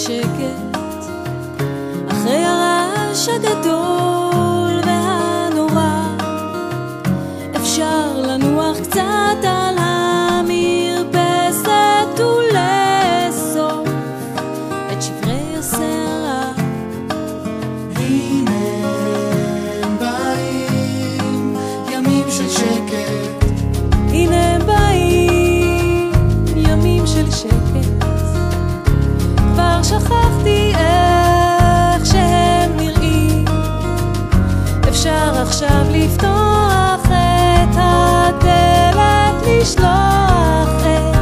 שקט אחרי הרעש הגדול והנורא. אפשר לנוח קצת על המרפסת ולאסוף את שברי הסלע. הנה הם באים ימים של שקט, הנה הם באים ימים של שקט. כבר שכחתי איך שהם נראים. אפשר עכשיו לפתוח את הדלת, לשלוח את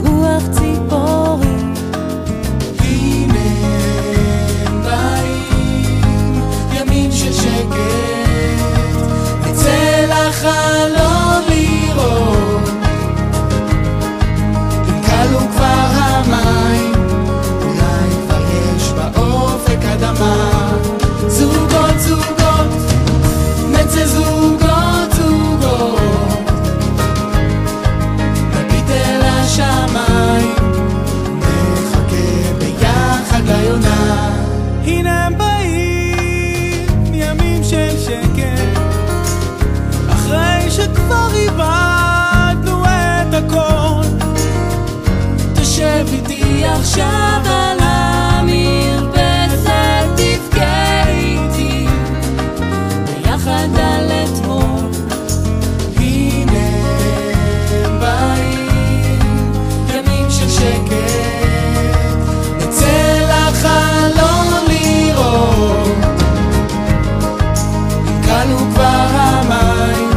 הרוח ציפורים. הנה הם באים ימים של שקט, נצא לחלון לראות אם קלו כבר המים, אולי כבר יש באופק אדמה. זוגות זוגות נצא זוגות זוגות, נביט אל השמיים, נחכה ביחד ליונה. הנה הם באים ימים של שקט אחרי שכבר איבדנו את הכל. תשב איתי עכשיו על המרפסת, תבכה איתי ביחד על אתמול. הנה הם באים ימים של שקט, נצא לחלון לראות אם קלו כבר המים,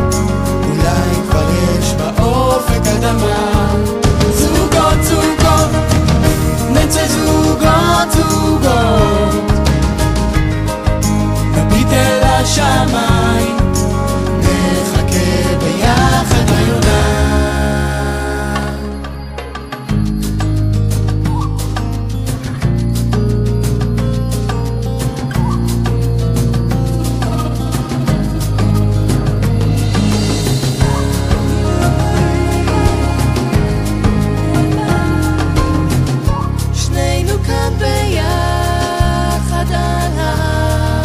אולי כבר יש באופק אדמה. זוגות זוגות נצא זוגות זוגות, נביט אל השמיים, נחכה ביחד ליונה. שנינו כאן ביחד על ההר.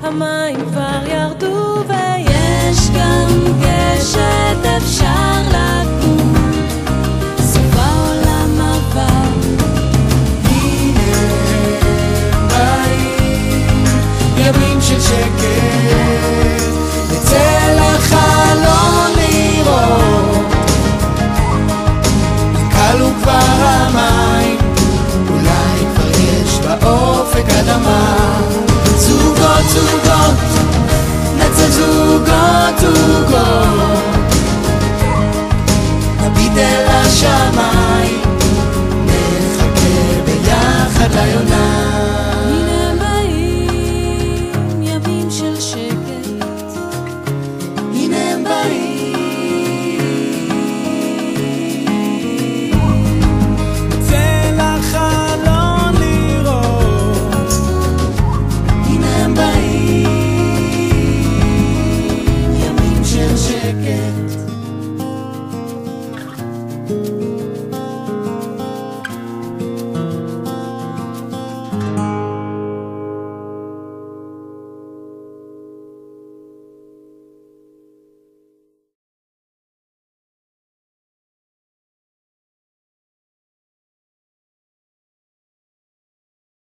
המים כבר ירדו ויש גם גשת, אפשר לקום, סוף העולם עבר.